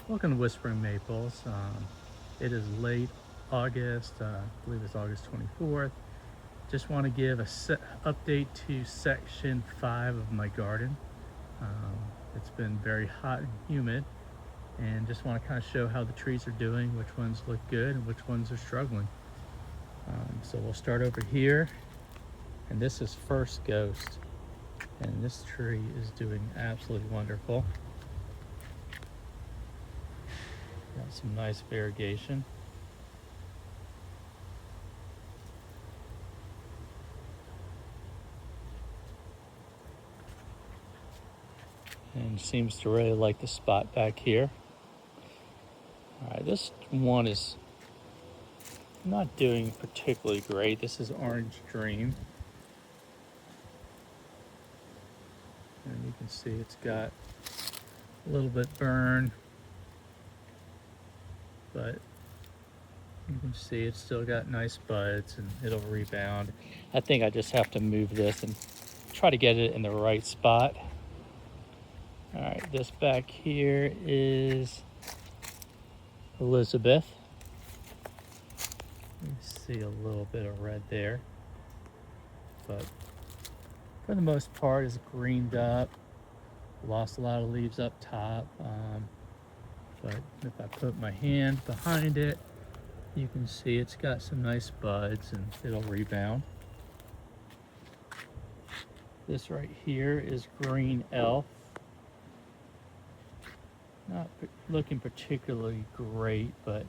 Welcome to Whispering Maples. It is late August, I believe it's August 24th. Just want to give a update to section 5 of my garden. It's been very hot and humid, and just want to kind of show how the trees are doing, which ones look good and which ones are struggling. So we'll start over here, and this is First Ghost, and this tree is doing absolutely wonderful. Got some nice variegation. And seems to really like the spot back here. All right, this one is not doing particularly great. This is Orange Dream. And you can see it's got a little bit burn, but you can see it's still got nice buds and it'll rebound. I think I just have to move this and try to get it in the right spot. All right, this back here is Elizabeth. You see a little bit of red there, but for the most part is greened up. Lost a lot of leaves up top, but if I put my hand behind it, you can see it's got some nice buds and it'll rebound. This right here is Green Elf. Not looking particularly great, but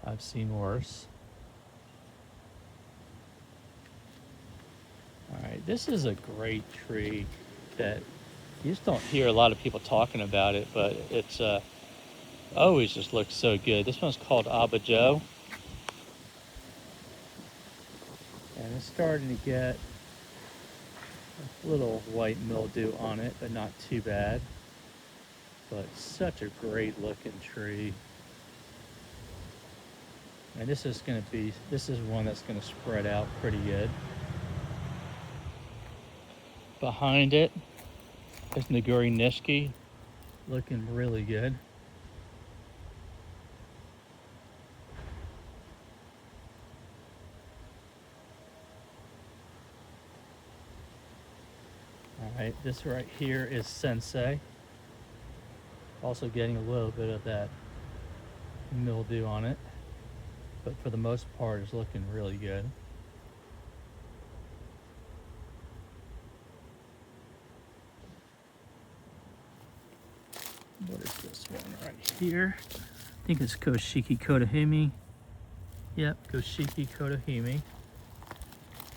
I've seen worse. All right, this is a great tree that you just don't hear a lot of people talking about it, but it's always just looks so good. This one's called Abajo, and it's starting to get a little white mildew on it, but not too bad. But such a great looking tree. And this is one that's gonna spread out pretty good. Behind it is Naguri Nishiki, looking really good. All right, this right here is Sensei. Also getting a little bit of that mildew on it, but for the most part it's looking really good. What is this one right here? I think it's Koshiki Kodahime. Yep, Koshiki Kodahime.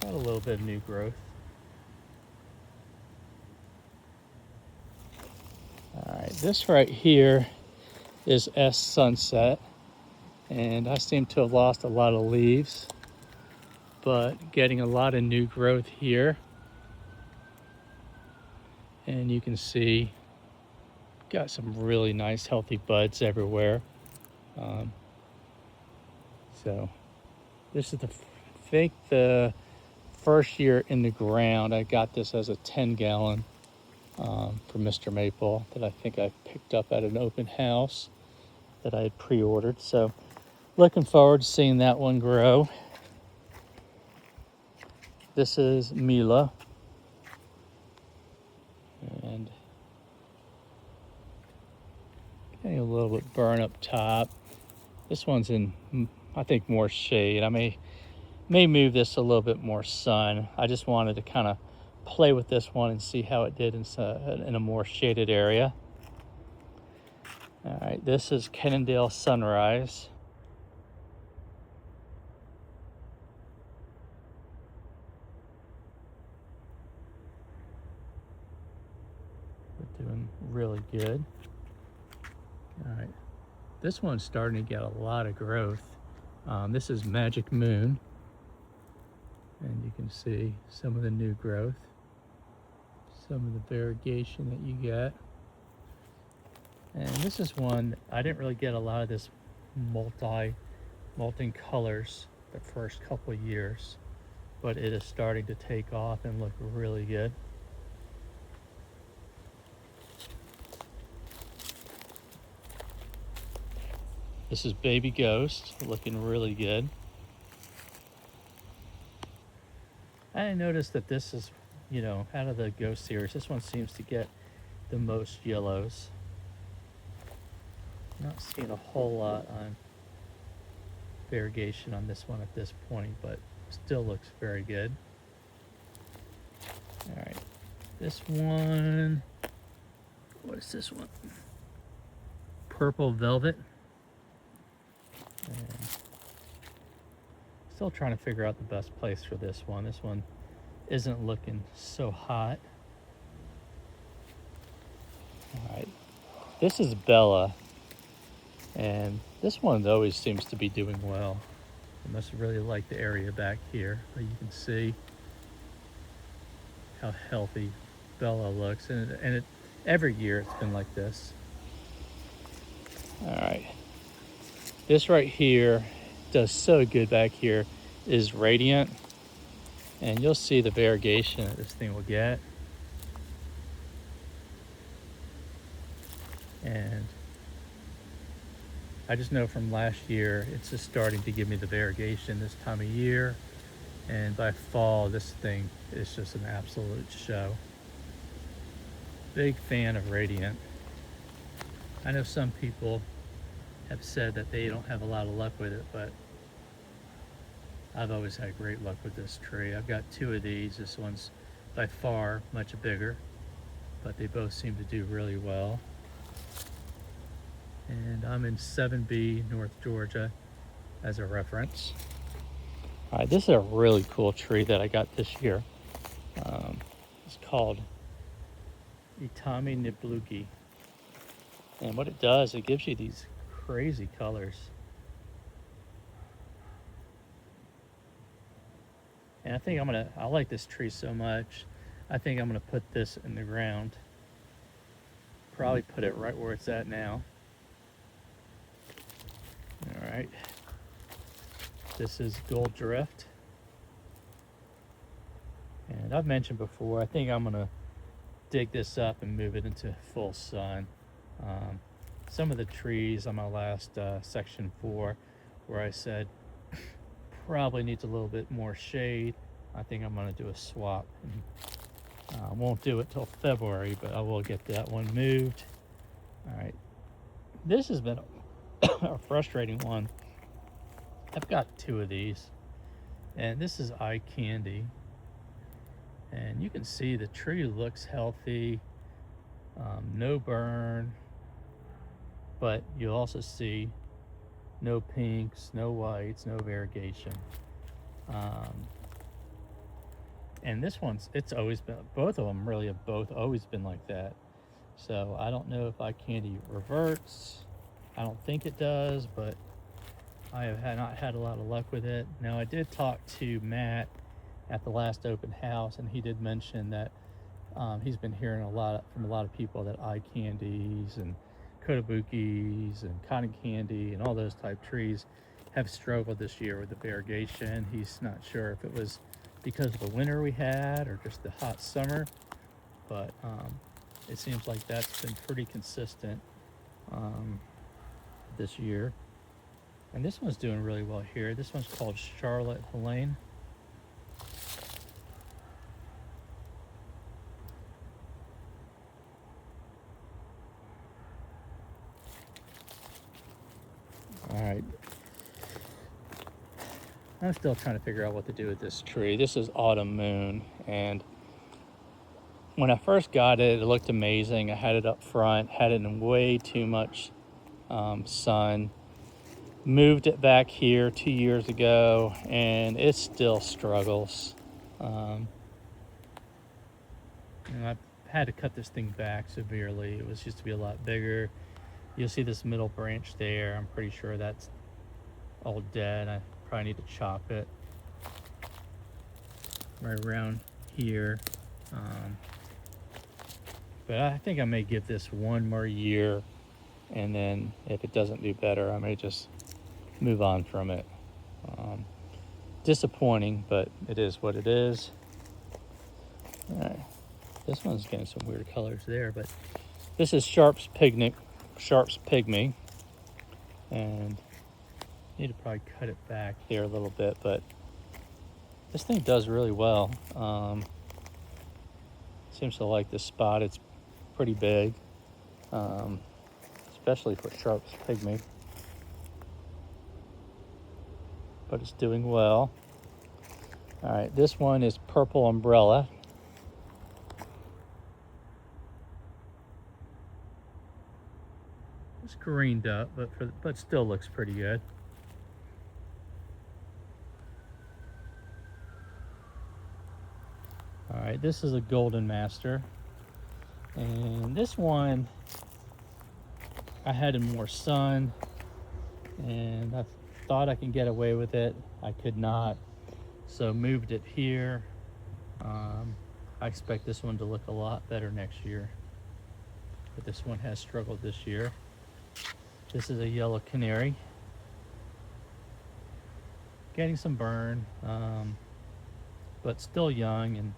Got a little bit of new growth. All right, this right here is S Sunset, and I seem to have lost a lot of leaves, but getting a lot of new growth here. And you can see got some really nice healthy buds everywhere. So this is I think the first year in the ground. I got this as a 10-gallon from Mr. Maple that I think I picked up at an open house that I had pre-ordered. So looking forward to seeing that one grow. This is Mila, and getting a little bit burn up top. This one's in, I think, more shade. I may move this a little bit more sun. I just wanted to kind of play with this one and see how it did in a more shaded area. All right, this is Cannondale Sunrise. We're doing really good. All right, this one's starting to get a lot of growth. This is Magic Moon, and you can see some of the new growth, some of the variegation that you get. And this is one, I didn't really get a lot of this molting colors the first couple of years, but it is starting to take off and look really good. This is Baby Ghost, looking really good. I noticed that this is, you know, out of the Ghost series, this one seems to get the most yellows. Not seeing a whole lot on variegation on this one at this point, but still looks very good. All right, this one, what is this one? Purple Velvet. And still trying to figure out the best place for this one. This one isn't looking so hot. All right, this is Bella, and this one always seems to be doing well. I must really like the area back here, but you can see how healthy Bella looks, and every year it's been like this. All right, this right here does so good back here is Radiant, and you'll see the variegation that this thing will get. And I just know from last year, it's just starting to give me the variegation this time of year. And by fall, this thing is just an absolute show. Big fan of Radiant. I know some people have said that they don't have a lot of luck with it, but I've always had great luck with this tree. I've got 2 of these. This one's by far much bigger, but they both seem to do really well. And I'm in 7B, North Georgia, as a reference. All right, this is a really cool tree that I got this year. It's called Itami Niblugi. And what it does, it gives you these crazy colors. And I think I like this tree so much, I think I'm gonna put this in the ground. Probably put it right where it's at now. All right, this is Gold Drift. And I've mentioned before, I think I'm gonna dig this up and move it into full sun. Some of the trees on my last section 4, where I said probably needs a little bit more shade, I think I'm gonna do a swap. I won't do it till February, but I will get that one moved. All right, this has been a frustrating one. I've got 2 of these, and this is Eye Candy, and you can see the tree looks healthy, no burn, but you'll also see no pinks, no whites, no variegation. And this one's, it's always been, both of them really have both always been like that. So I don't know if Eye Candy reverts. I don't think it does, but I have not had a lot of luck with it. Now, I did talk to Matt at the last open house, and he did mention that he's been hearing from a lot of people that Eye Candies and Kotabukis and Cotton Candy and all those type trees have struggled this year with the variegation. He's not sure if it was because of the winter we had or just the hot summer, but it seems like that's been pretty consistent this year. And this one's doing really well here. This one's called Charlotte Helene. All right. I'm still trying to figure out what to do with this tree. This is Autumn Moon, and when I first got it, it looked amazing. I had it up front, had it in way too much sun. Moved it back here 2 years ago, and it still struggles. And I've had to cut this thing back severely. It was used to be a lot bigger. You'll see this middle branch there. I'm pretty sure that's all dead. I probably need to chop it right around here. But I think I may give this 1 more year, and then if it doesn't do better, I may just move on from it. Disappointing, but it is what it is. All right, this one's getting some weird colors there, but this is Sharp's Pygmy, and Need to probably cut it back here a little bit, but this thing does really well. Seems to like this spot. It's pretty big, especially for Sharp's pygmy, but it's doing well. All right, this one is Purple Umbrella. It's greened up, but still looks pretty good. All right, this is a Golden Master, and this one I had in more sun, and I thought I could get away with it. I could not, so moved it here. I expect this one to look a lot better next year, but this one has struggled this year. This is a Yellow Canary, getting some burn, but still young, and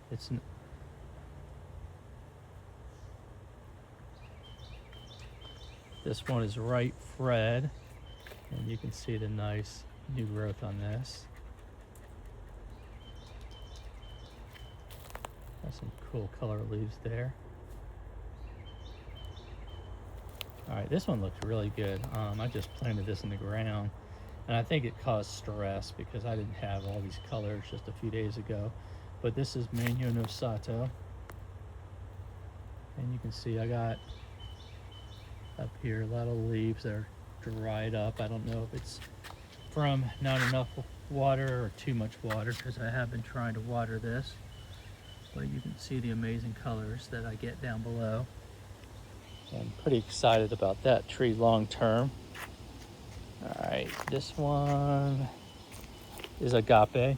this one is Right Fred, and you can see the nice new growth on this. Got some cool color leaves there. All right, this one looks really good. I just planted this in the ground, and I think it caused stress because I didn't have all these colors just a few days ago. But this is Manyo no Sato, and you can see I got up here a lot of leaves that are dried up. I don't know if it's from not enough water or too much water, because I have been trying to water this. But you can see the amazing colors that I get down below. I'm pretty excited about that tree long term. All right, this one is Agape.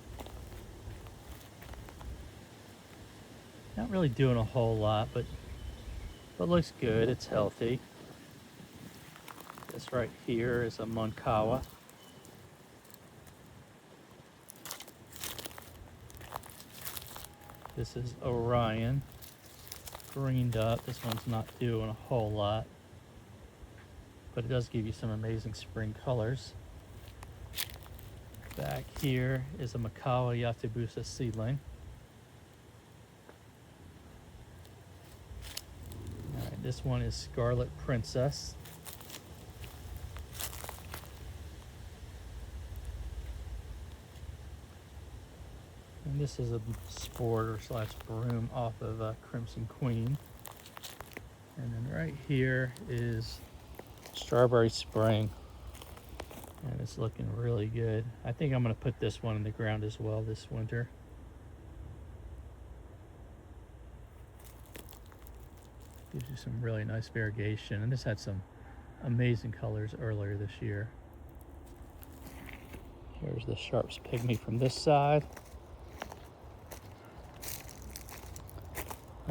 Not really doing a whole lot, but looks good. It's healthy. This right here is a Monkawa. This is Orion, greened up. This one's not doing a whole lot, but it does give you some amazing spring colors. Back here is a Makawa Yatabusa seedling. All right, this one is Scarlet Princess. And this is a sport / broom off of Crimson Queen. And then right here is Strawberry Spring. And it's looking really good. I think I'm going to put this one in the ground as well this winter. Gives you some really nice variegation. And this had some amazing colors earlier this year. Here's the Sharp's Pygmy from this side.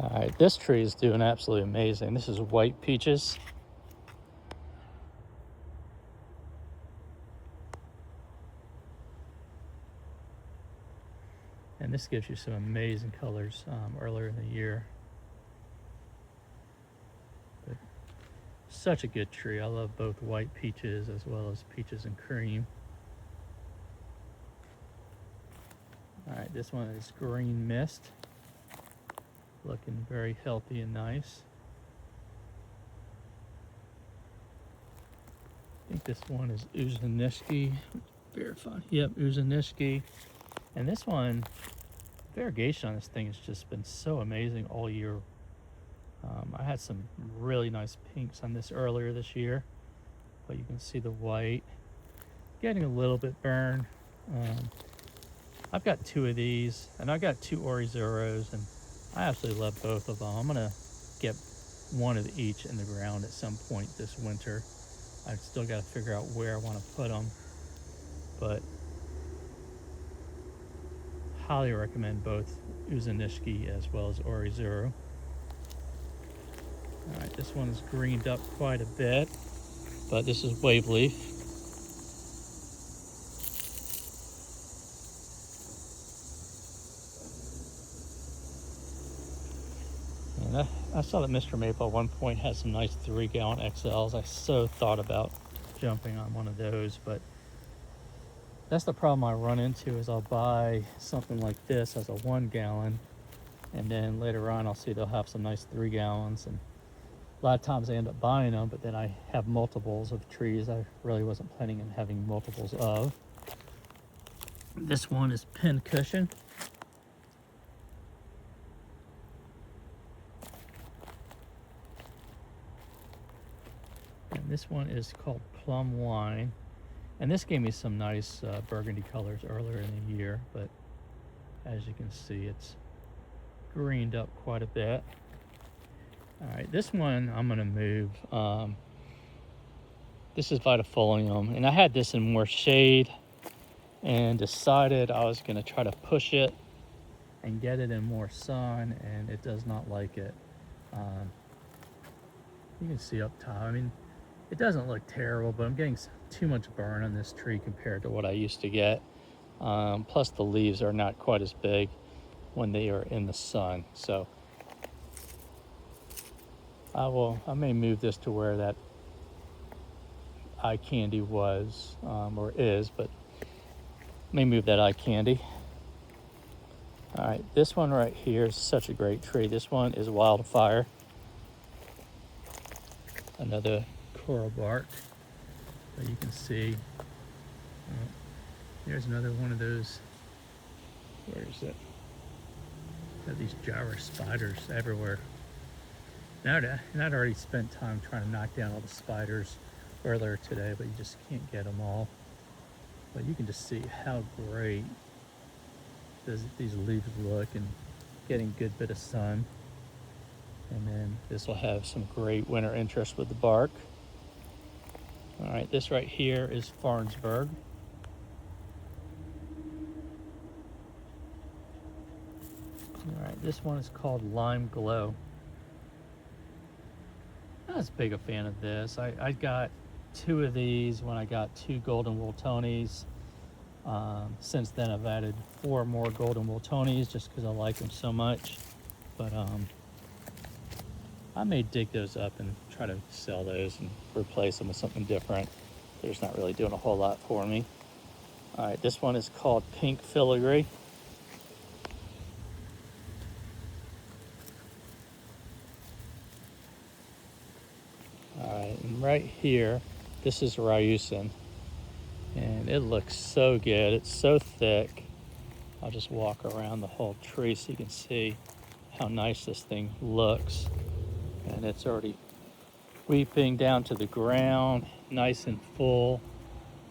All right, this tree is doing absolutely amazing. This is White Peaches. And this gives you some amazing colors earlier in the year. But such a good tree. I love both White Peaches as well as Peaches and Cream. All right, this one is Green Mist. Looking very healthy and nice. I think this one is Uzanishki. Verify. Yep, Uzanishki. And this one, variegation on this thing has just been so amazing all year. I had some really nice pinks on this earlier this year, but you can see the white getting a little bit burned. I've got 2 of these, and I've got 2 Orizuros, and I absolutely love both of them. I'm gonna get one of each in the ground at some point this winter. I've still got to figure out where I want to put them, but highly recommend both Uzanishki as well as Orizuro. All right, this one is greened up quite a bit, but this is Wave Leaf. And I saw that Mr. Maple at one point had some nice 3-gallon XLs. I so thought about jumping on one of those, but That's the problem I run into is I'll buy something like this as a 1 gallon, and then later on I'll see they'll have some nice 3 gallons, and a lot of times I end up buying them, but then I have multiples of trees I really wasn't planning on having multiples of. This one is pincushion. And this one is called plum wine. And this gave me some nice burgundy colors earlier in the year, but as you can see, it's greened up quite a bit. All right, this one I'm gonna move. This is Vitifolium, and I had this in more shade and decided I was gonna try to push it and get it in more sun, and it does not like it. You can see up top, I mean, it doesn't look terrible, but I'm getting too much burn on this tree compared to what I used to get. Plus the leaves are not quite as big when they are in the sun. So I may move this to where that eye candy was, or is, but may move that eye candy. All right, this one right here is such a great tree. This one is Wildfire. Another coral bark that you can see. Here's another one of those. Where is it? Got these gyro spiders everywhere. Now I'd already spent time trying to knock down all the spiders earlier today, but you just can't get them all. But you can just see how great these leaves look, and getting a good bit of sun. And then this will have some great winter interest with the bark. All right, this right here is Farnsburg. All right, this one is called Lime Glow. Not as big a fan of this. I got 2 of these when I got 2 golden wool Tonys. Since then I've added 4 more golden wool Tonys just because I like them so much. But I may dig those up and try to sell those and replace them with something different. They're just not really doing a whole lot for me. All right, this one is called Pink Filigree. All right, and right here, this is Ryusin, and it looks so good. It's so thick. I'll just walk around the whole tree so you can see how nice this thing looks. And it's already weeping down to the ground, nice and full.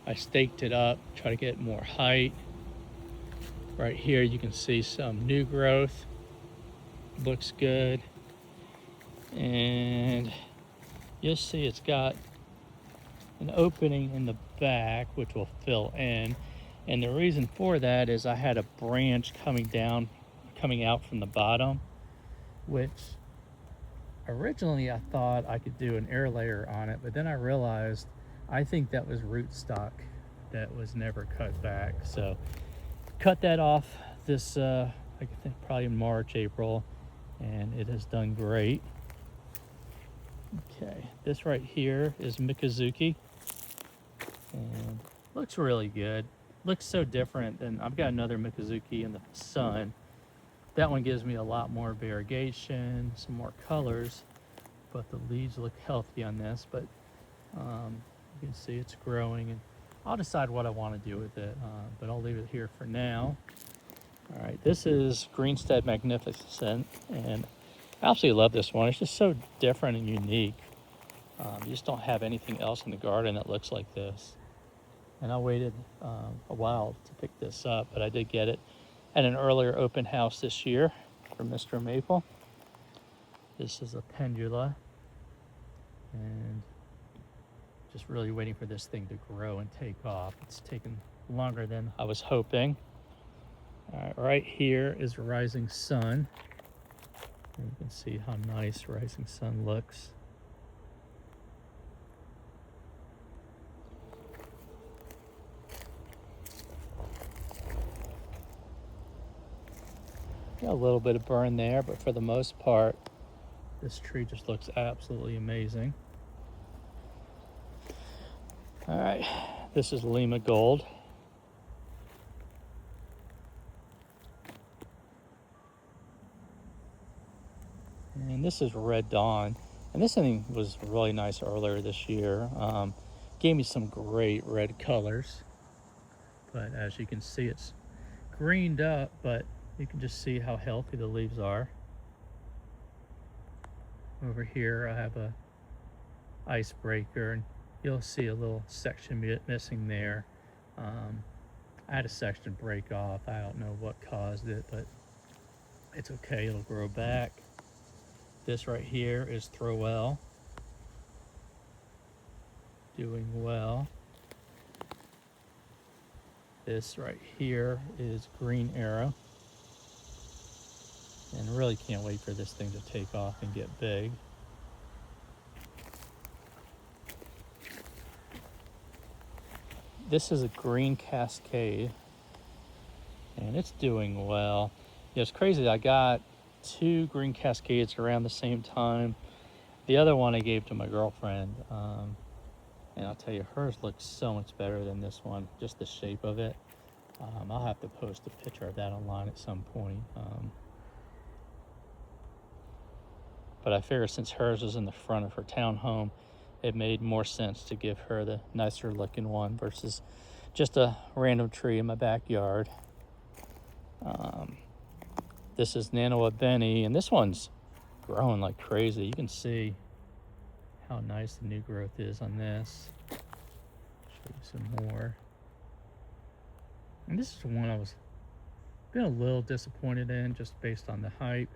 I staked it up, try to get more height. Right here you can see some new growth. Looks good. And you'll see it's got an opening in the back which will fill in. And the reason for that is I had a branch coming out from the bottom, which originally I thought I could do an air layer on it, but then I realized I think that was rootstock that was never cut back. So cut that off this, I think probably in March, April, and it has done great. Okay, this right here is Mikazuki, and looks really good. Looks so different than, I've got another Mikazuki in the sun. That one gives me a lot more variegation, some more colors, but the leaves look healthy on this. But you can see it's growing, and I'll decide what I want to do with it, but I'll leave it here for now. All right, this is Greenstead Magnificent, and I absolutely love this one. It's just so different and unique. You just don't have anything else in the garden that looks like this. And I waited a while to pick this up, but I did get it at an earlier open house this year from Mr. Maple. This is a pendula, and just really waiting for this thing to grow and take off. It's taken longer than I was hoping. All right, right here is Rising Sun. And you can see how nice Rising Sun looks. Got a little bit of burn there, but for the most part, this tree just looks absolutely amazing. All right, this is Lima Gold. this is Red Dawn. And this thing was really nice earlier this year. Gave me some great red colors. But as you can see, it's greened up, but you can just see how healthy the leaves are. Over here I have a icebreaker, and you'll see a little section missing there. I had a section break off. I don't know what caused it, but it's okay, it'll grow back. This right here is Throwell, doing well. This right here is Green Arrow, and really can't wait for this thing to take off and get big. This is a Green Cascade, and it's doing well. Yeah, it's crazy. I got 2 Green Cascades around the same time. The other one I gave to my girlfriend, and I'll tell you, hers looks so much better than this one, just the shape of it. I'll have to post a picture of that online at some point. But I figure since hers was in the front of her townhome, it made more sense to give her the nicer looking one versus just a random tree in my backyard. This is Nano Benny, and this one's growing like crazy. You can see how nice the new growth is on this. Show you some more. And this is one I was been a little disappointed in just based on the hype,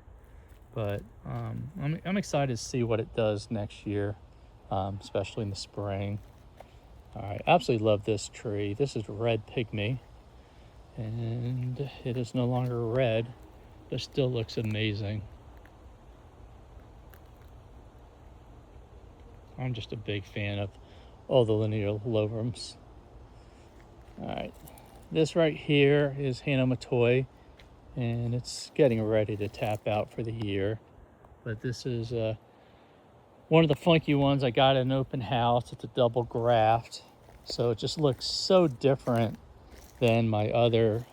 but I'm excited to see what it does next year, especially in the spring. All right, absolutely love this tree. This is Red Pygmy, and it is no longer red, but still looks amazing. I'm just a big fan of all the linear lobums. All right, this right here is Hannah Matoi, and it's getting ready to tap out for the year. But this is one of the funky ones I got at an open house. It's a double graft, so it just looks so different than my other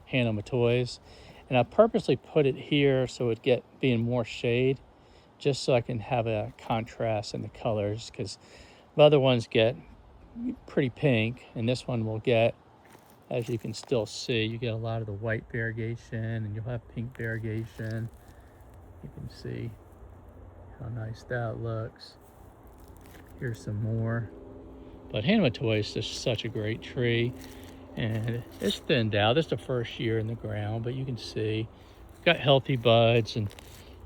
Hannah Matois. And I purposely put it here so it get being more shade, just so I can have a contrast in the colors, because the other ones get pretty pink, and this one will get, as you can still see, you get a lot of the white variegation, and you'll have pink variegation. You can see how nice that looks. Here's some more. But Hannah Matoi is just such a great tree, and it's thinned out. This is the first year in the ground, but you can see got healthy buds. And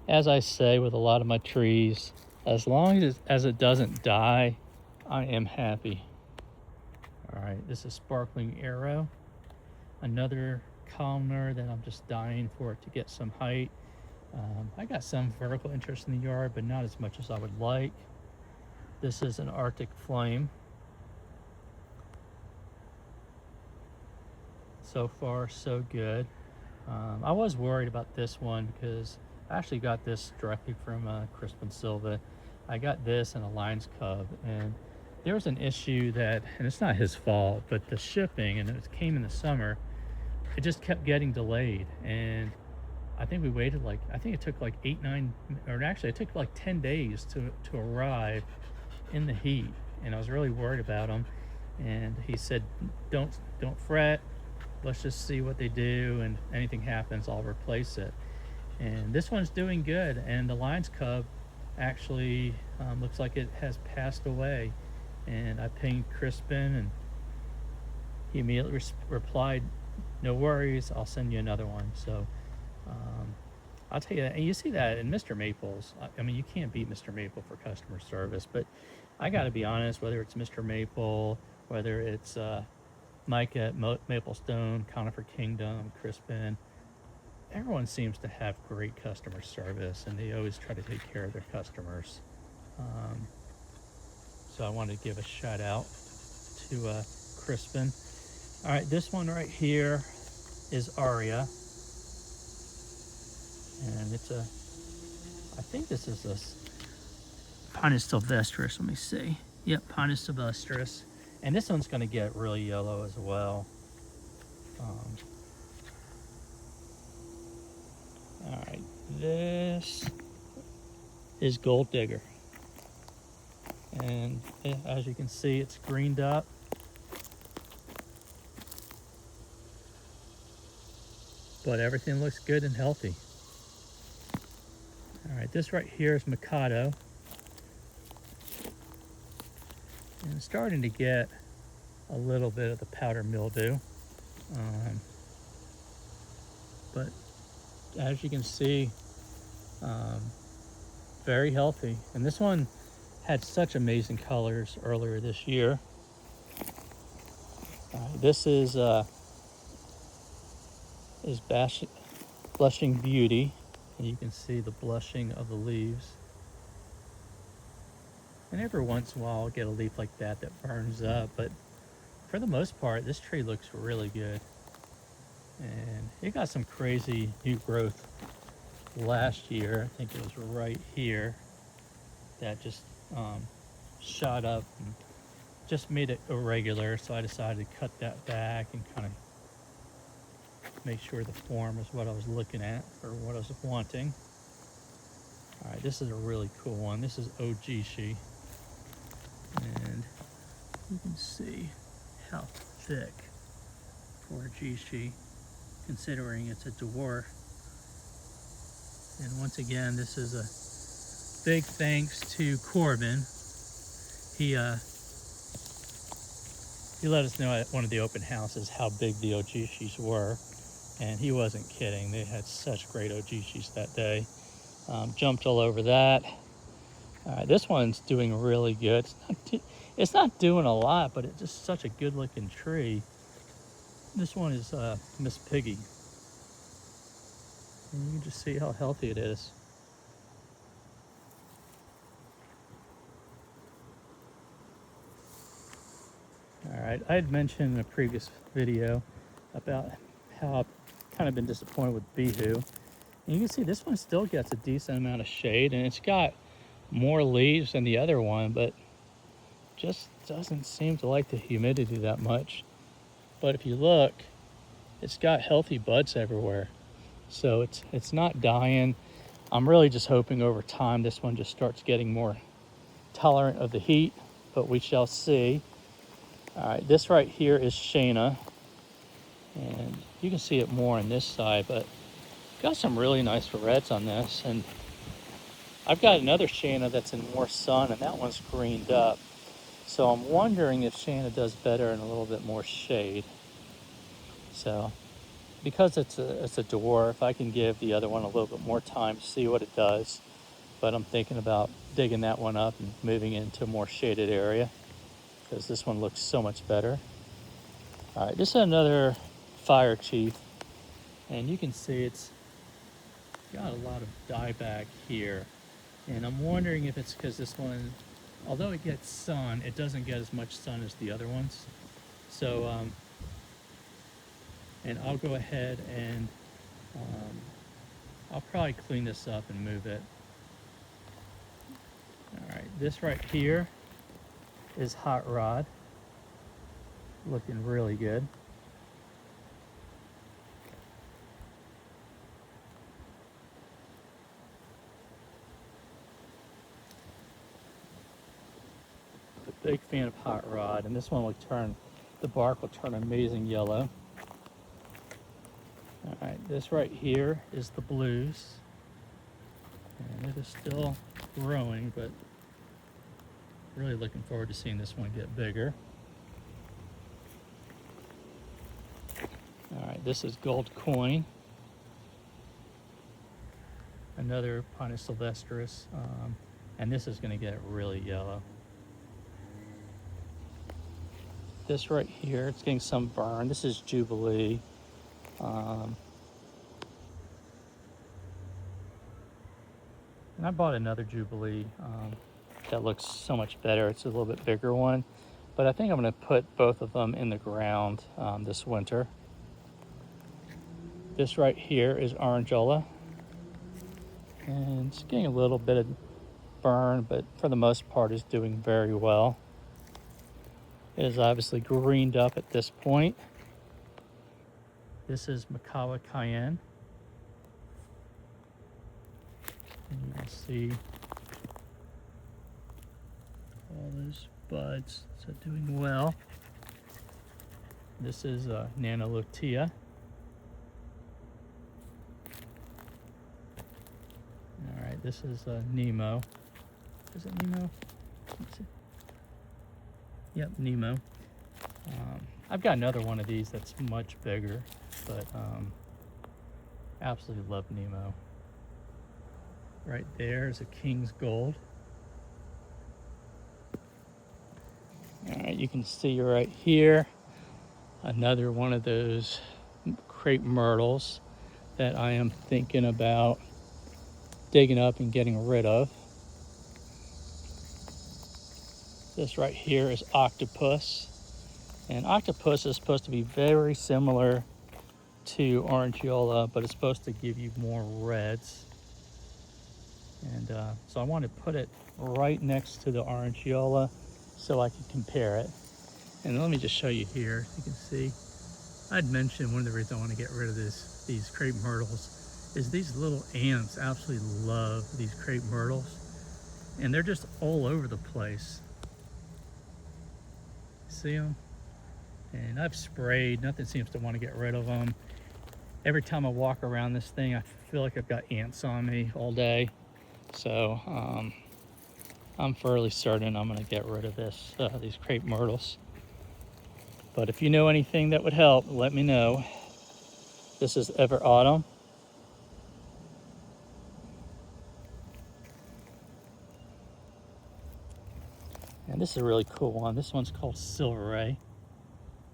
as I say with a lot of my trees, as long as it doesn't die, I am happy. All right, this is Sparkling Arrow, another columnar that I'm just dying for it to get some height. I got some vertical interest in the yard, but not as much as I would like. This is an Arctic Flame. So far, so good. I was worried about this one because I actually got this directly from Crispin Silva. I got this in a Lions Cub, and there was an issue that, and it's not his fault, but the shipping, and it came in the summer, it just kept getting delayed. And I think we waited I think it took like 8, 9, or actually it took like 10 days to arrive in the heat. And I was really worried about him. And he said, don't fret. Let's just see what they do, and anything happens, I'll replace it. And this one's doing good, and the Lions Cub actually looks like it has passed away. And I pinged Crispin, and he immediately replied, no worries, I'll send you another one. So I'll tell you that, and you see that in Mr. Maples. I mean, you can't beat Mr. Maple for customer service, but I got to be honest, whether it's Mr. Maple, whether it's Mike at Maplestone, Conifer Kingdom, Crispin, everyone seems to have great customer service, and they always try to take care of their customers. So I wanted to give a shout out to Crispin. All right, this one right here is Aria, and it's I think this is a Pinus sylvestris. Let me see. Yep, Pinus sylvestris. And this one's going to get really yellow as well. All right, this is Gold Digger. And as you can see, it's greened up. But everything looks good and healthy. All right, this right here is Mikado. And it's starting to get a little bit of the powder mildew. But as you can see, very healthy. And this one had such amazing colors earlier this year. This is Blushing Beauty, and you can see the blushing of the leaves. And every once in a while I'll get a leaf like that that burns up, but for the most part this tree looks really good. And it got some crazy new growth last year. I think it was right here that just shot up and just made it irregular, so I decided to cut that back and kind of make sure the form is what I was looking at or what I was wanting. All right, this is a really cool one. This is Ojishi, and you can see how thick for Ojishi, considering it's a dwarf. And once again, this is a big thanks to Corbin. He let us know at one of the open houses how big the Ojishis were, and he wasn't kidding. They had such great Ojishis that day. Jumped all over that. This one's doing really good. It's not doing a lot, but it's just such a good looking tree. This one is Miss Piggy. And you can just see how healthy it is. All right, I had mentioned in a previous video about how I've kind of been disappointed with Bihu. And you can see this one still gets a decent amount of shade, and it's got more leaves than the other one, but just doesn't seem to like the humidity that much. But if you look, it's got healthy buds everywhere. So it's not dying. I'm really just hoping over time this one just starts getting more tolerant of the heat, but we shall see. All right, this right here is Shayna, and you can see it more on this side, but got some really nice reds on this. And I've got another Shayna that's in more sun, and that one's greened up. So I'm wondering if Shayna does better in a little bit more shade. So because it's a dwarf, I can give the other one a little bit more time to see what it does. But I'm thinking about digging that one up and moving it into a more shaded area, because this one looks so much better. All right, this is another Fire Chief, and you can see it's got a lot of dieback here. And I'm wondering if it's because this one, although it gets sun, it doesn't get as much sun as the other ones. So, and I'll go ahead and I'll probably clean this up and move it. All right, this right here is Hot Rod, looking really good. A big fan of Hot Rod, and this one will turn, the bark will turn amazing yellow. All right, this right here is the Blues, and it is still growing, but really looking forward to seeing this one get bigger. All right, this is Gold Coin, another Pinus sylvestris, and this is going to get really yellow. This right here, it's getting some burn. This is Jubilee. And I bought another Jubilee that looks so much better. It's a little bit bigger one, but I think I'm going to put both of them in the ground this winter. This right here is Orangeola, and it's getting a little bit of burn, but for the most part is doing very well. It is obviously greened up at this point. This is Makawa Cayenne. And you can see all those buds, so doing well. This is Nana Lutea. All right, this is Nemo. Is it Nemo? Let's see. Yep, Nemo. I've got another one of these that's much bigger, but absolutely love Nemo. Right there is a King's Gold. All right, you can see right here another one of those crepe myrtles that I am thinking about digging up and getting rid of. This right here is Octopus. And Octopus is supposed to be very similar to Orangeola, but it's supposed to give you more reds. And so I want to put it right next to the Orangeola so I can compare it. And let me just show you here. You can see, I'd mentioned one of the reasons I want to get rid of these crepe myrtles is these little ants absolutely love these crepe myrtles. And they're just all over the place. See them? And I've sprayed, nothing seems to want to get rid of them. Every time I walk around this thing, I feel like I've got ants on me all day. So I'm fairly certain I'm going to get rid of these crepe myrtles. But if you know anything that would help, let me know. This is Ever Autumn. And this is a really cool one. This one's called Silver Ray.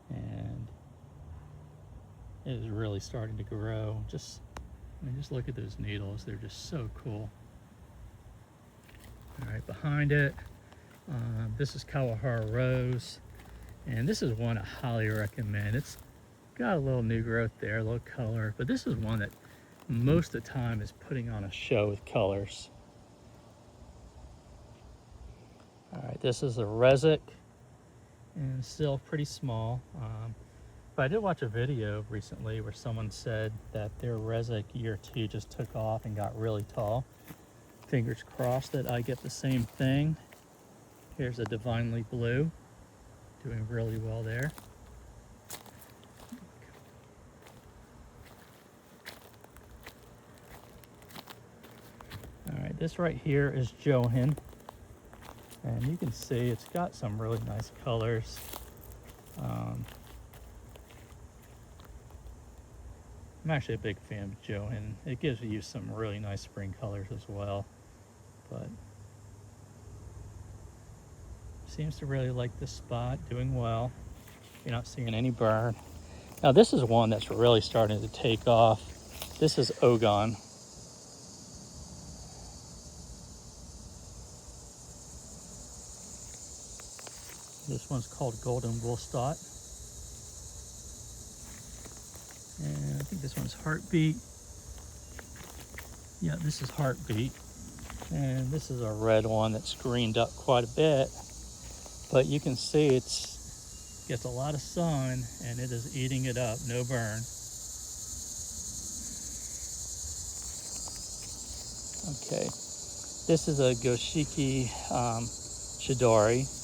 And it is really starting to grow. Just look at those needles. They're just so cool. All right, behind it, this is Kawahara Rose. And this is one I highly recommend. It's got a little new growth there, a little color, but this is one that most of the time is putting on a show with colors. All right, this is a Rezic, and still pretty small. But I did watch a video recently where someone said that their Rezic year 2 just took off and got really tall. Fingers crossed that I get the same thing. Here's a Divinely Blue, doing really well there. All right, this right here is Johan. And you can see it's got some really nice colors. I'm actually a big fan of Johan. It gives you some really nice spring colors as well. But seems to really like this spot, doing well. You're not seeing any burn. Now this is one that's really starting to take off. This is Ogon. This one's called Golden Woolstot. And I think this one's Heartbeat. Yeah, this is Heartbeat. And this is a red one that's greened up quite a bit. But you can see it's gets a lot of sun and it is eating it up, no burn. Okay, this is a Goshiki Chidori.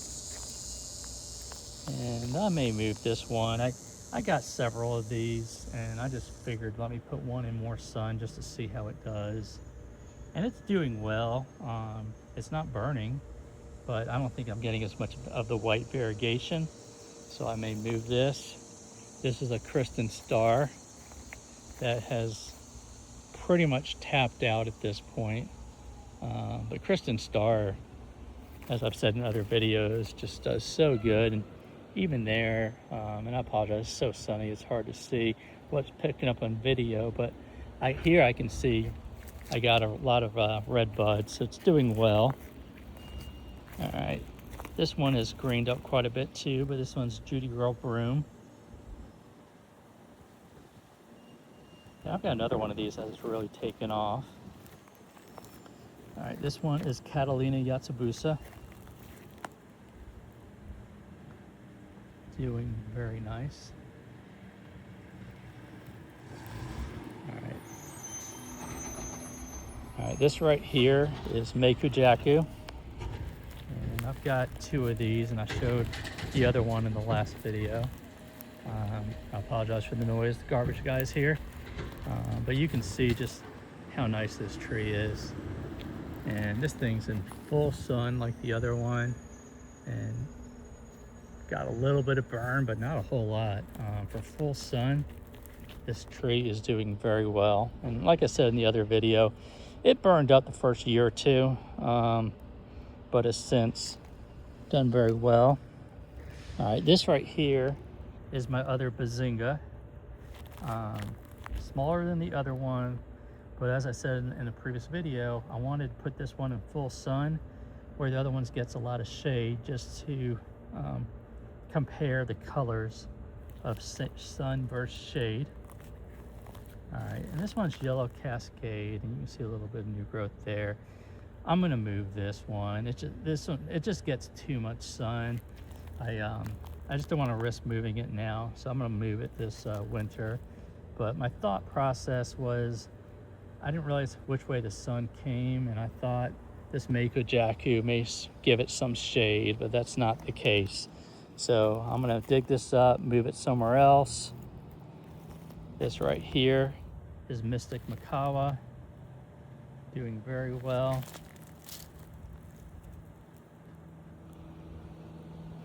And I may move this one. I got several of these and I just figured let me put one in more sun just to see how it does. And it's doing well. It's not burning, but I don't think I'm getting as much of the white variegation. So I may move this. This is a Kristen Star that has pretty much tapped out at this point. But Kristen Star, as I've said in other videos, just does so good. And even there, and I apologize, it's so sunny, it's hard to see what's picking up on video, but here I can see I got a lot of red buds, so it's doing well. All right, this one is greened up quite a bit too, but this one's Judy Girl Broom. Yeah, I've got another one of these that's really taken off. All right, this one is Catalina Yatsubusa. Doing very nice. All right, this right here is Meikujaku. And I've got 2 of these, and I showed the other one in the last video. I apologize for the noise, the garbage guy's here. But you can see just how nice this tree is. And this thing's in full sun like the other one, and got a little bit of burn, but not a whole lot. For full sun, this tree is doing very well. And like I said in the other video, it burned up the first year or two, but has since done very well. All right, this right here is my other Bazinga. Smaller than the other one, but as I said in the previous video, I wanted to put this one in full sun where the other ones gets a lot of shade, just to compare the colors of sun versus shade. All right, and this one's Yellow Cascade, and you can see a little bit of new growth there. I'm gonna move this one. It just gets too much sun. I just don't want to risk moving it now, so I'm gonna move it this winter. But my thought process was, I didn't realize which way the sun came, and I thought this Mako Jaku may give it some shade, but that's not the case. So I'm gonna dig this up, move it somewhere else. This right here is Mystic Makawa, doing very well.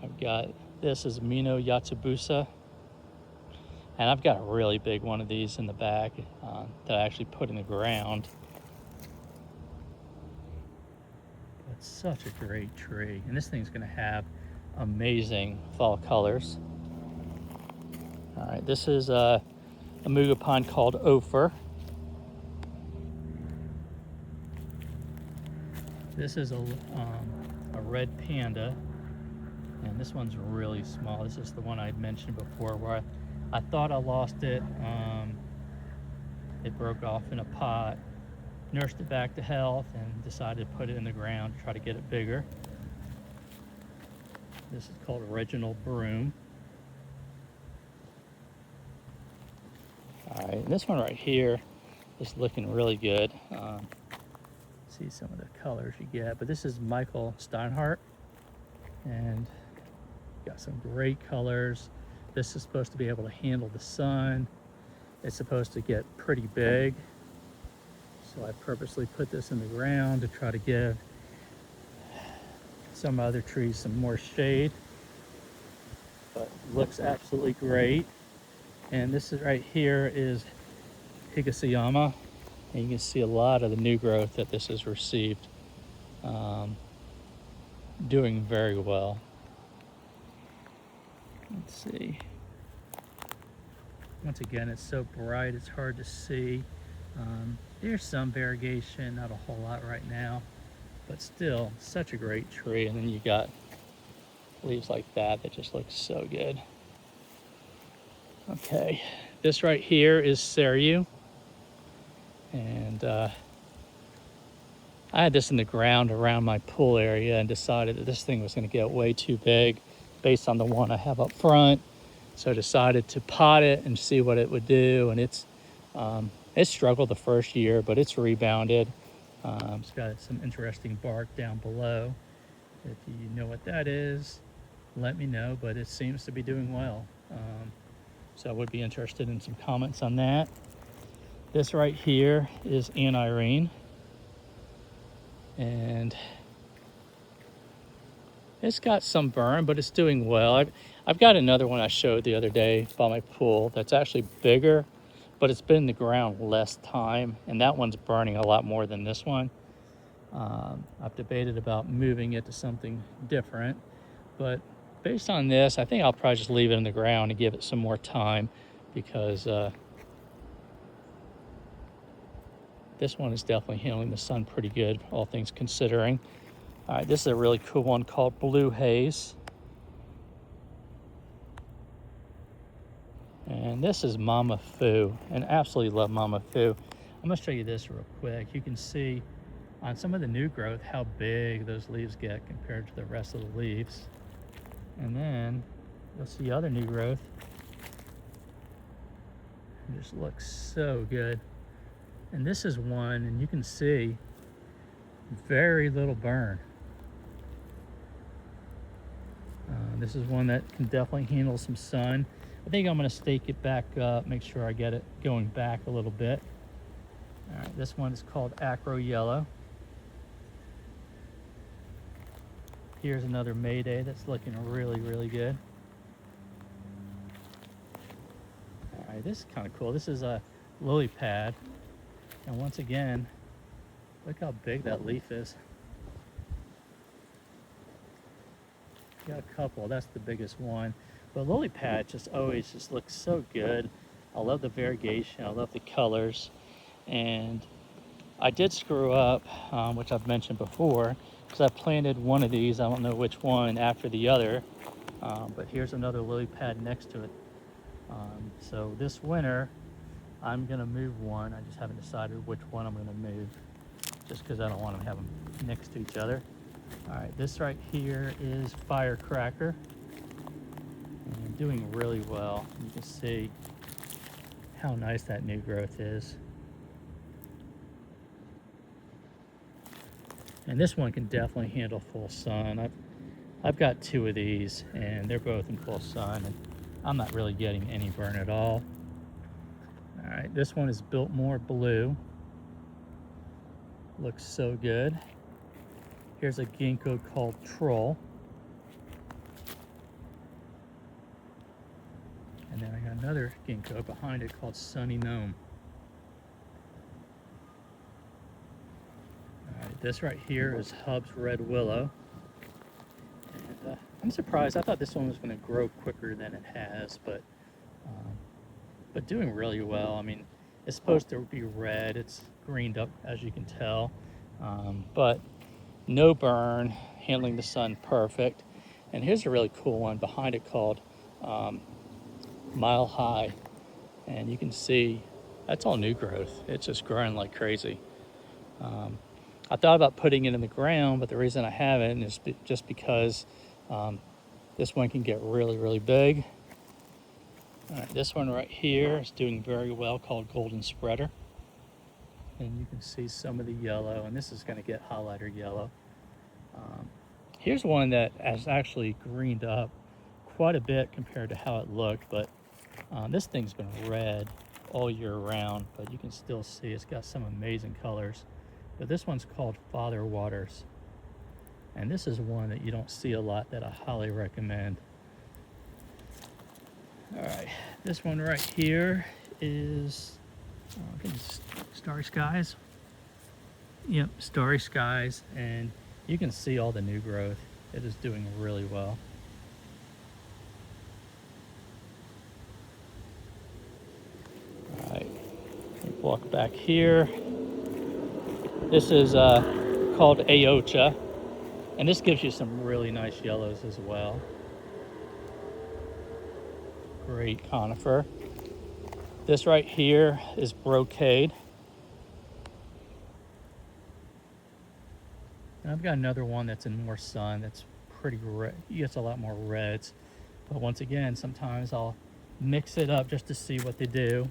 I've got, this is Mino Yatsubusa, and I've got a really big one of these in the back that I actually put in the ground. It's such a great tree, and this thing's gonna have amazing fall colors. All right, this is a muga pine called Ophir. This is a red panda, and this one's really small. This is the one I mentioned before where I thought I lost it. It broke off in a pot, nursed it back to health, and decided to put it in the ground to try to get it bigger. This is called Original Broom. All right, and this one right here is looking really good. See some of the colors you get, but this is Michael Steinhardt, and got some great colors. This is supposed to be able to handle the sun. It's supposed to get pretty big. So I purposely put this in the ground to try to give some other trees some more shade, but looks absolutely great. And this is right here is Higasayama, and you can see a lot of the new growth that this has received. Doing very well. Let's see. Once again, it's so bright it's hard to see. There's some variegation, not a whole lot right now, but still such a great tree. And then you got leaves like that just look so good. Okay, this right here is Seryu, and I had this in the ground around my pool area and decided that this thing was going to get way too big based on the one I have up front. So I decided to pot it and see what it would do, and it struggled the first year, but it's rebounded. It's got some interesting bark down below. If you know what that is, let me know, but it seems to be doing well. So I would be interested in some comments on that. This right here is Aunt Irene, and it's got some burn, but it's doing well. I've got another one I showed the other day by my pool that's actually bigger, but it's been in the ground less time, and that one's burning a lot more than this one. I've debated about moving it to something different, but based on this, I think I'll probably just leave it in the ground and give it some more time, because this one is definitely handling the sun pretty good, all things considering. All right, this is a really cool one called Blue Haze. And this is Mama Fu, and absolutely love Mama Fu. I'm gonna show you this real quick. You can see on some of the new growth how big those leaves get compared to the rest of the leaves. And then you'll see other new growth. It just looks so good. And this is one, and you can see very little burn. This is one that can definitely handle some sun. I think I'm going to stake it back up, make sure I get it going back a little bit. All right, this one is called Acro Yellow. Here's another Mayday that's looking really, really good. All right, this is kind of cool. This is a lily pad. And once again, look how big that leaf is. Got a couple, that's the biggest one. But lily pad just always just looks so good. I love the variegation, I love the colors. And I did screw up, which I've mentioned before, because I planted one of these, I don't know which one, after the other. But here's another lily pad next to it. So this winter, I'm gonna move one. I just haven't decided which one I'm gonna move, just because I don't want to have them next to each other. All right, this right here is Firecracker, and doing really well. You can see how nice that new growth is. And this one can definitely handle full sun. I've got two of these, and they're both in full sun, and I'm not really getting any burn at all. All right, this one is Biltmore Blue. Looks so good. Here's a ginkgo called Troll. And then I got another ginkgo behind it called Sunny Gnome. All right, this right here is Hubb's Red Willow. And I'm surprised. I thought this one was going to grow quicker than it has, but doing really well. I mean, it's supposed to be red. It's greened up, as you can tell, but no burn, handling the sun perfect. And here's a really cool one behind it called Mile High. And you can see that's all new growth. It's just growing like crazy. I thought about putting it in the ground, but the reason I haven't is just because this one can get really, really big. All right, this one right here is doing very well, called Golden Spreader. And you can see some of the yellow, and this is going to get highlighter yellow. Here's one that has actually greened up quite a bit compared to how it looked, but this thing's been red all year round, but you can still see it's got some amazing colors. But this one's called Father Waters, and this is one that you don't see a lot that I highly recommend. All right, this one right here is I think it's Starry Skies. Yep, Starry Skies, and you can see all the new growth. It is doing really well. All right, walk back here. This is called Aocha, and this gives you some really nice yellows as well. Great conifer. This right here is Brocade. And I've got another one that's in more sun that's pretty red. It gets a lot more reds. But once again, sometimes I'll mix it up just to see what they do.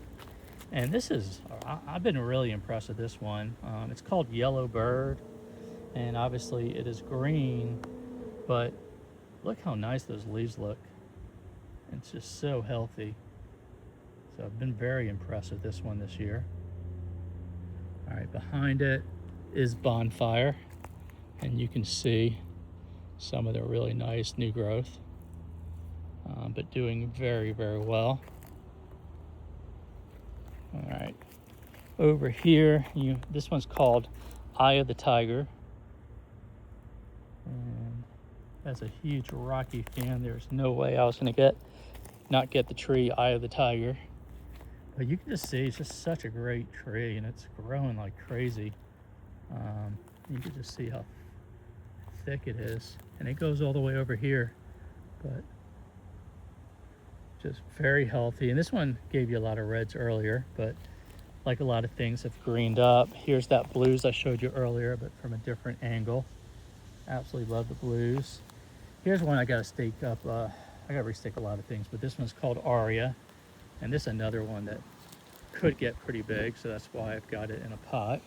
And this is, I've been really impressed with this one. It's called Yellow Bird. And obviously it is green, but look how nice those leaves look. It's just so healthy. So I've been very impressed with this one this year. All right, behind it is Bonfire, and you can see some of the really nice new growth, but doing very, very well. All right, over here, this one's called Eye of the Tiger, and that's a huge rocky fan. There's no way I was gonna not get the tree Eye of the Tiger. But you can just see it's just such a great tree, and it's growing like crazy. You can just see how thick it is, and it goes all the way over here, but just very healthy. And this one gave you a lot of reds earlier, but like a lot of things have greened up. Here's that blues I showed you earlier, but from a different angle. Absolutely love the blues. Here's one I gotta stake up. I gotta restake a lot of things, but this one's called Aria. And this is another one that could get pretty big, so that's why I've got it in a pot.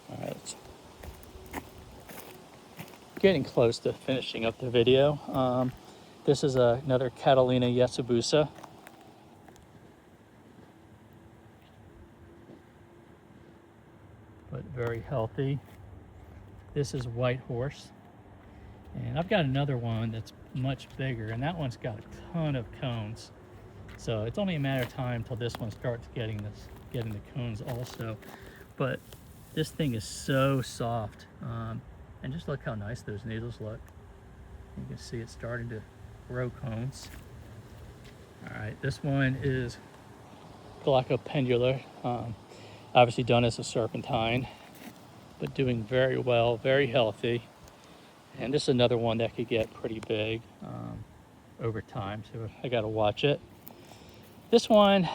All right, let's getting close to finishing up the video. This is another Catalina Yasubusa. But very healthy. This is White Horse. And I've got another one that's much bigger, and that one's got a ton of cones. So it's only a matter of time till this one starts getting the cones also. But this thing is so soft. And just look how nice those needles look. You can see it's starting to grow cones. All right, this one is Glaucopendular, obviously done as a serpentine, but doing very well, very healthy. And this is another one that could get pretty big over time, so I gotta watch it. This one,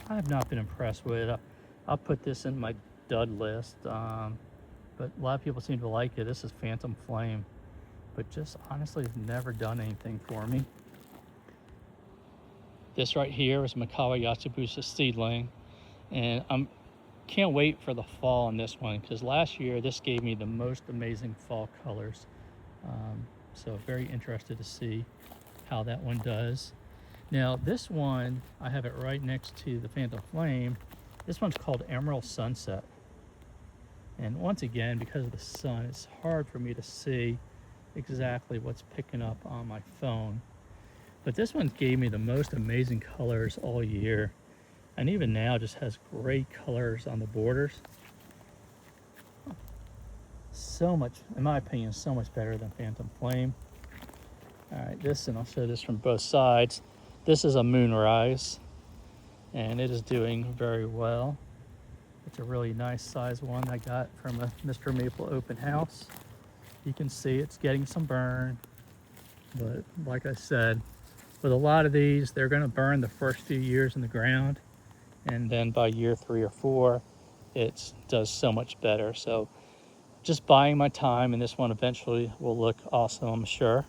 I have not been impressed with. I'll put this in my dud list, but a lot of people seem to like it. This is Phantom Flame, but just honestly has never done anything for me. This right here is Makawa Yasubusa seedling, and can't wait for the fall on this one, because last year this gave me the most amazing fall colors. So very interested to see how that one does. Now this one, I have it right next to the Phantom Flame. This one's called Emerald Sunset. And once again, because of the sun, it's hard for me to see exactly what's picking up on my phone. But this one gave me the most amazing colors all year. And even now just has great colors on the borders. So much, in my opinion, so much better than Phantom Flame. All right, this, and I'll show this from both sides. This is a Moonrise, and it is doing very well. It's a really nice size one I got from a Mr. Maple open house. You can see it's getting some burn, but like I said, with a lot of these, they're gonna burn the first few years in the ground, and then by year 3 or 4, it does so much better. So just buying my time, and this one eventually will look awesome, I'm sure.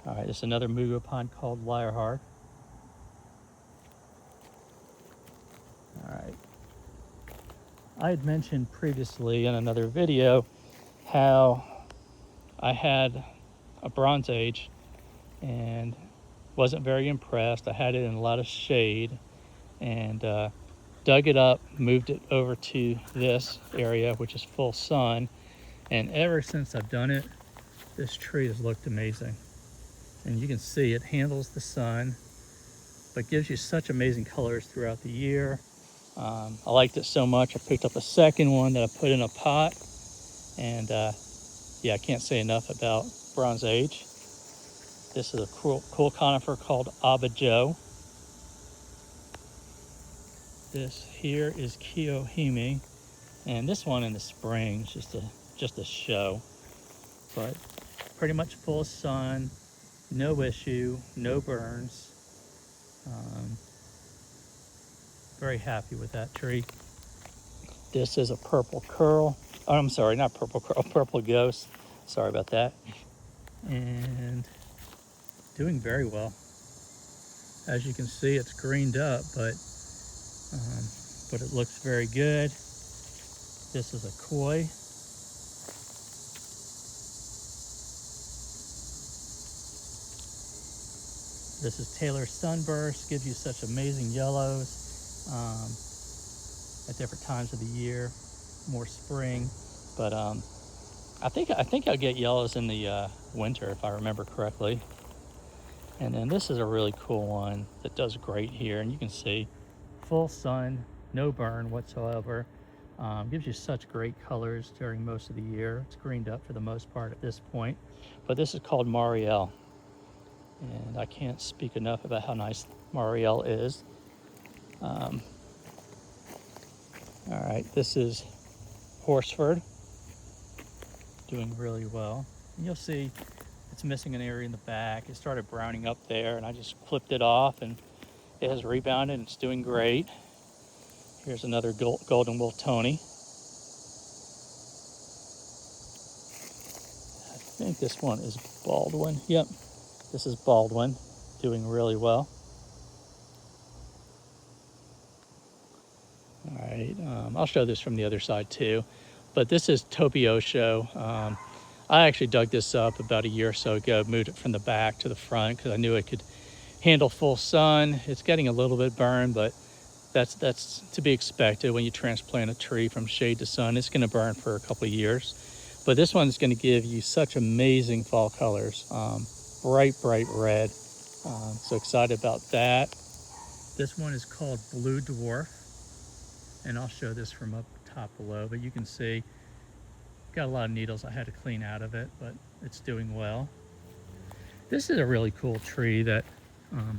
All right, there's another Mugo pine called Lierhard. All right. I had mentioned previously in another video how I had a Bronze Age and wasn't very impressed. I had it in a lot of shade, and dug it up, moved it over to this area, which is full sun. And ever since I've done it, this tree has looked amazing. And you can see it handles the sun, but gives you such amazing colors throughout the year. I liked it so much, I picked up a second one that I put in a pot. And yeah, I can't say enough about Bronze Age. This is a cool conifer called Abajo. This here is Kiyohime, and this one in the spring is just a show, but pretty much full sun, no issue, no burns. Very happy with that tree. This is a Purple Curl. Oh, I'm sorry, not Purple Curl, Purple Ghost. Sorry about that. And doing very well. As you can see, it's greened up, but it looks very good. This is a Koi. This is Taylor Sunburst. Gives you such amazing yellows at different times of the year, more spring. But I think I'll get yellows in the winter, if I remember correctly. And then this is a really cool one that does great here, and you can see full sun, no burn whatsoever. Gives you such great colors during most of the year. It's greened up for the most part at this point. But this is called Marielle. And I can't speak enough about how nice Marielle is. All right, this is Horsford. Doing really well. And you'll see it's missing an area in the back. It started browning up there, and I just clipped it off, and it has rebounded, and it's doing great. Here's another Golden Wiltoni. I think this one is Baldwin. Yep, this is Baldwin, doing really well. All right, I'll show this from the other side too. But this is Tobiosho. I actually dug this up about a year or so ago, moved it from the back to the front because I knew it could handle full sun. It's getting a little bit burned, but that's to be expected when you transplant a tree from shade to sun. It's going to burn for a couple of years, but this one's going to give you such amazing fall colors, bright red. So excited about that. This one is called Blue Dwarf, and I'll show this from up top below, but you can see got a lot of needles I had to clean out of it, but it's doing well. This is a really cool tree that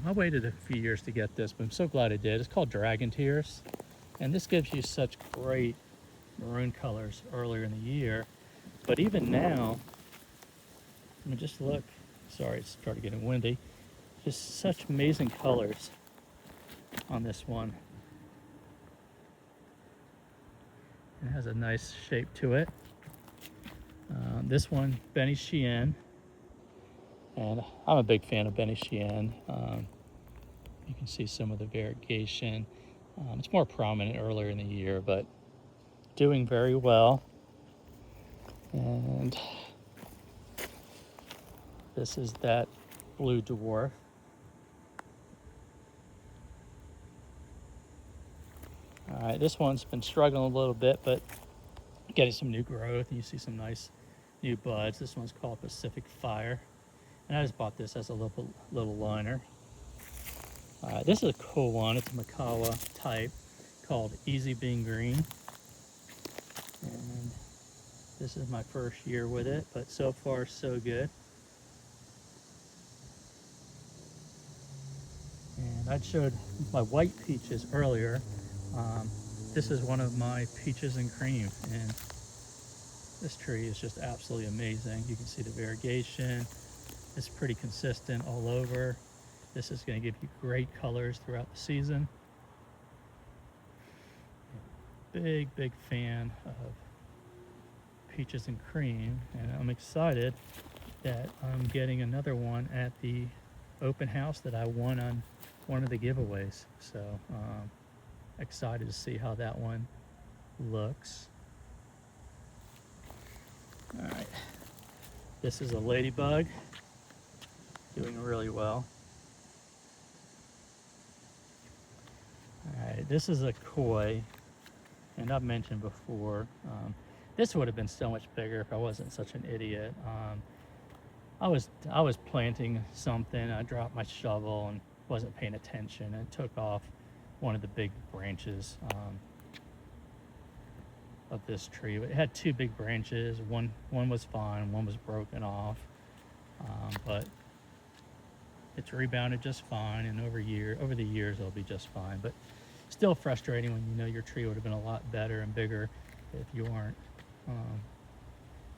I waited a few years to get this, but I'm so glad I did. It's called Dragon Tears, and this gives you such great maroon colors earlier in the year. But even now, I mean, just look. Sorry, it started getting windy. Just such amazing colors on this one. It has a nice shape to it. This one, Benny Chien, and I'm a big fan of Benny Chien. You can see some of the variegation. It's more prominent earlier in the year, but doing very well. And this is that Blue Dwarf. All right, this one's been struggling a little bit, but getting some new growth. You see some nice new buds. This one's called Pacific Fire, and I just bought this as a little liner. This is a cool one. It's a Makawa type called Easy Being Green, and this is my first year with it, but so far so good. And I showed my white peaches earlier. This is one of my peaches and cream, and this tree is just absolutely amazing. You can see the variegation. It's pretty consistent all over. This is going to give you great colors throughout the season. Big fan of peaches and cream, and I'm excited that I'm getting another one at the open house that I won on one of the giveaways. So excited to see how that one looks. All right, this is a ladybug, doing really well. All right, this is a koi, and I've mentioned before, this would have been so much bigger if I wasn't such an idiot. I was planting something, I dropped my shovel and wasn't paying attention, and it took off one of the big branches of this tree. It had two big branches. One was fine, one was broken off, but it's rebounded just fine, and over the years it'll be just fine. But still frustrating when you know your tree would have been a lot better and bigger if you weren't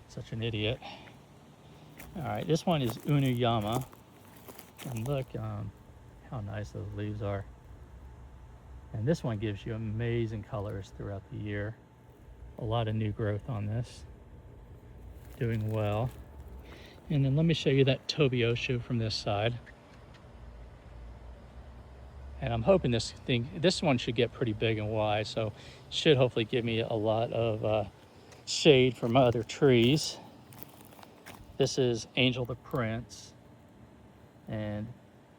such an idiot. All right, this one is Unuyama, and look how nice those leaves are. And this one gives you amazing colors throughout the year. A lot of new growth on this. Doing well. And then let me show you that Tobiosho from this side. And I'm hoping this one should get pretty big and wide, so should hopefully give me a lot of shade from other trees. This is Angel the Prince, and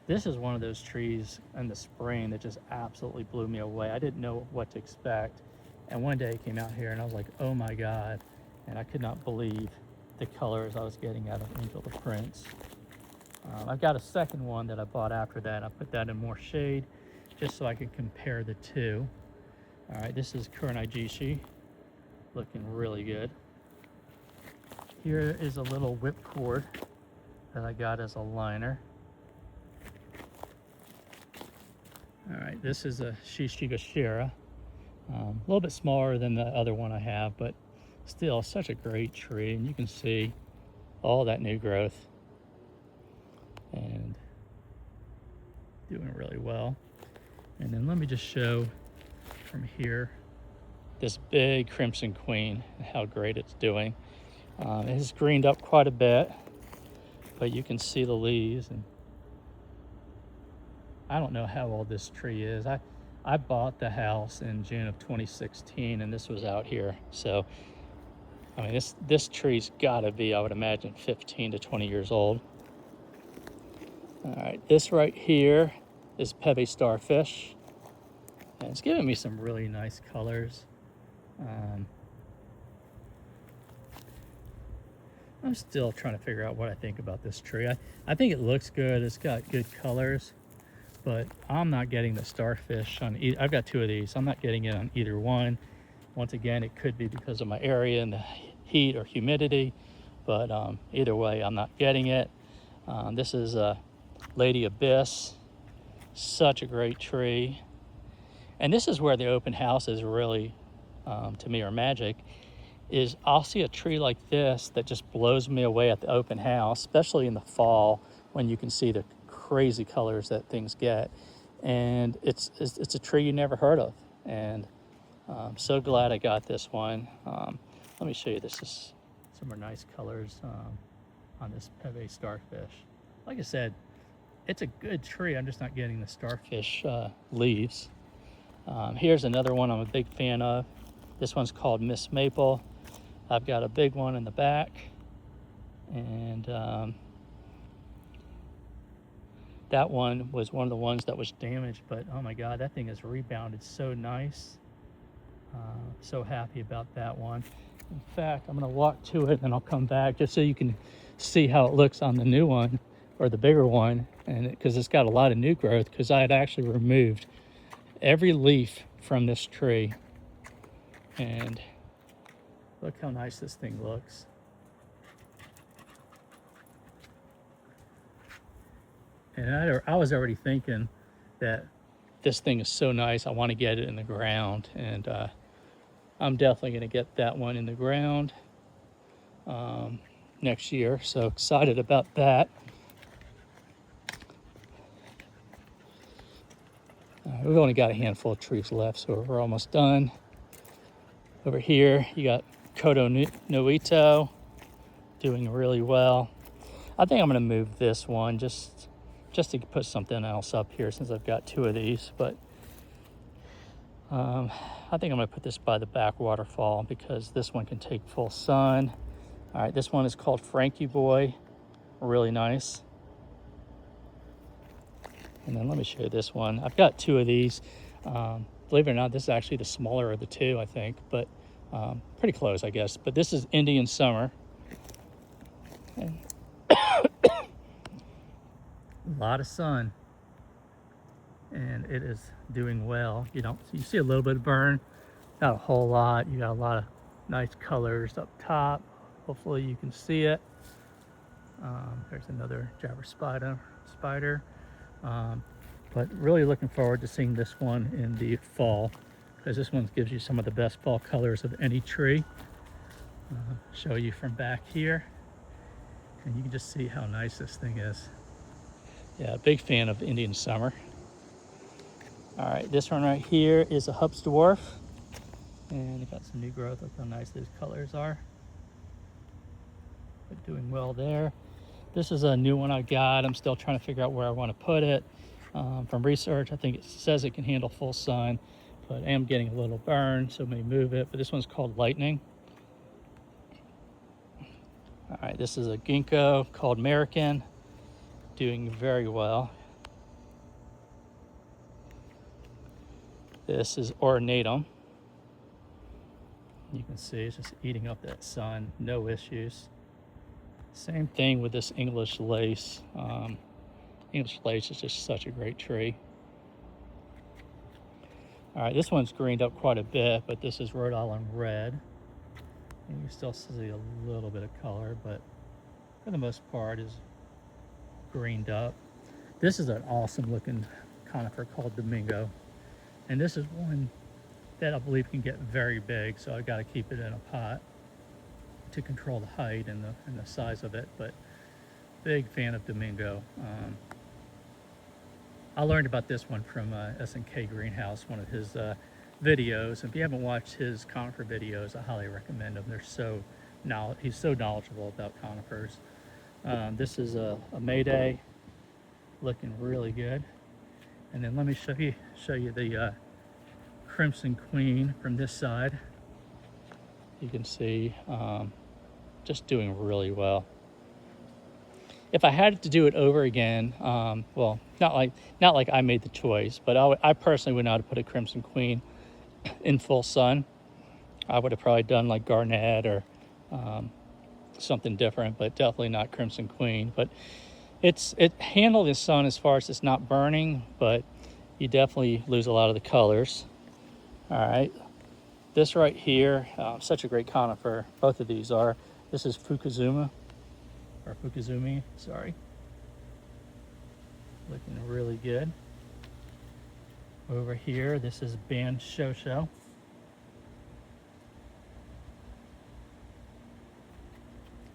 this is one of those trees in the spring that just absolutely blew me away. I didn't know what to expect, and one day I came out here and I was like, oh my God, and I could not believe the colors I was getting out of Angel the Prince. I've got a second one that I bought after that. I put that in more shade just so I could compare the two. All right, this is Kuronijishi, looking really good. Here is a little whipcord that I got as a liner. All right, this is a Shishigashira. A little bit smaller than the other one I have, but still such a great tree, and you can see all that new growth and doing really well. And then let me just show from here this big Crimson Queen and how great it's doing. It has greened up quite a bit, but you can see the leaves, and I don't know how old this tree is. I bought the house in June of 2016, and this was out here, so I mean, this tree's gotta be, I would imagine, 15 to 20 years old. All right, this right here is Pebe starfish. And it's giving me some really nice colors. I'm still trying to figure out what I think about this tree. I think it looks good. It's got good colors, but I'm not getting the starfish on either. I've got two of these. I'm not getting it on either one. Once again, it could be because of my area and the heat or humidity, but either way, I'm not getting it. This is a Lady Abyss. Such a great tree. And this is where the open house is really, to me, are magic, is I'll see a tree like this that just blows me away at the open house, especially in the fall when you can see the crazy colors that things get. And it's a tree you never heard of. And I'm so glad I got this one. Let me show you this. Is some more nice colors on this Pebe starfish. Like I said, it's a good tree. I'm just not getting the starfish leaves. Here's another one I'm a big fan of. This one's called Miss Maple. I've got a big one in the back, and that one was one of the ones that was damaged, but oh my God, that thing has rebounded so nice. So happy about that one. In fact, I'm gonna walk to it and I'll come back just so you can see how it looks on the new one, or the bigger one, and because it's got a lot of new growth, because I had actually removed every leaf from this tree. And look how nice this thing looks. And I was already thinking that this thing is so nice, I want to get it in the ground. And I'm definitely going to get that one in the ground next year. So excited about that. We've only got a handful of trees left, so we're almost done. Over here, you got Kodo Nuito doing really well. I think I'm going to move this one just to put something else up here since I've got two of these. But I think I'm going to put this by the back waterfall because this one can take full sun. All right, this one is called Frankie Boy. Really nice. And then let me show you this one. I've got two of these. Believe it or not, this is actually the smaller of the two, I think, but pretty close, I guess. But this is Indian Summer. And a lot of sun, and it is doing well. You see a little bit of burn, not a whole lot. You got a lot of nice colors up top. Hopefully you can see it. There's another Jabber spider. But really looking forward to seeing this one in the fall, because this one gives you some of the best fall colors of any tree. Show you from back here, and you can just see how nice this thing is. Yeah, big fan of Indian Summer. All right, this one right here is a Hub's Dwarf, and it got some new growth. Look how nice those colors are. But doing well there. This is a new one I got. I'm still trying to figure out where I want to put it. From research, I think it says it can handle full sun, but I am getting a little burn, so may move it. But this one's called Lightning. All right, this is a ginkgo called American, doing very well. This is Ornatum. You can see it's just eating up that sun, no issues. Same thing with this English lace. English lace is just such a great tree. All right, this one's greened up quite a bit, but this is Rhode Island Red. And you still see a little bit of color, but for the most part is greened up. This is an awesome looking conifer called Domingo. And this is one that I believe can get very big, so I've got to keep it in a pot to control the height and the size of it. But big fan of Domingo. I learned about this one from SNK Greenhouse, one of his videos. If you haven't watched his conifer videos, I highly recommend them. He's so knowledgeable about conifers. This is a Mayday, looking really good. And then let me show you the Crimson Queen from this side. You can see just doing really well. If I had to do it over again, well, not like I made the choice, but I personally would not have put a Crimson Queen in full sun. I would have probably done like Garnet or something different, but definitely not Crimson Queen. But it handled the sun as far as it's not burning, but you definitely lose a lot of the colors. All right, this right here, such a great conifer. Both of these are. This is Fukuzumi, sorry. Looking really good. Over here, this is Ban Shosho.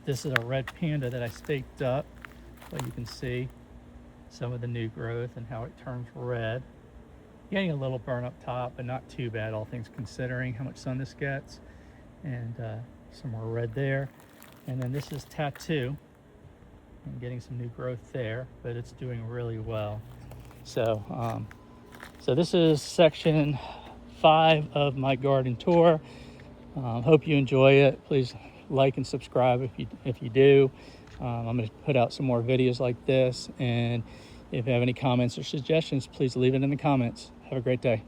This is a red panda that I staked up, so you can see some of the new growth and how it turns red. Getting a little burn up top, but not too bad, all things considering how much sun this gets. And some more red there. And then this is Tattoo. I'm getting some new growth there, but it's doing really well. So, so this is section 5 of my garden tour. Hope you enjoy it. Please like and subscribe if you do. I'm going to put out some more videos like this, and if you have any comments or suggestions, please leave it in the comments. Have a great day.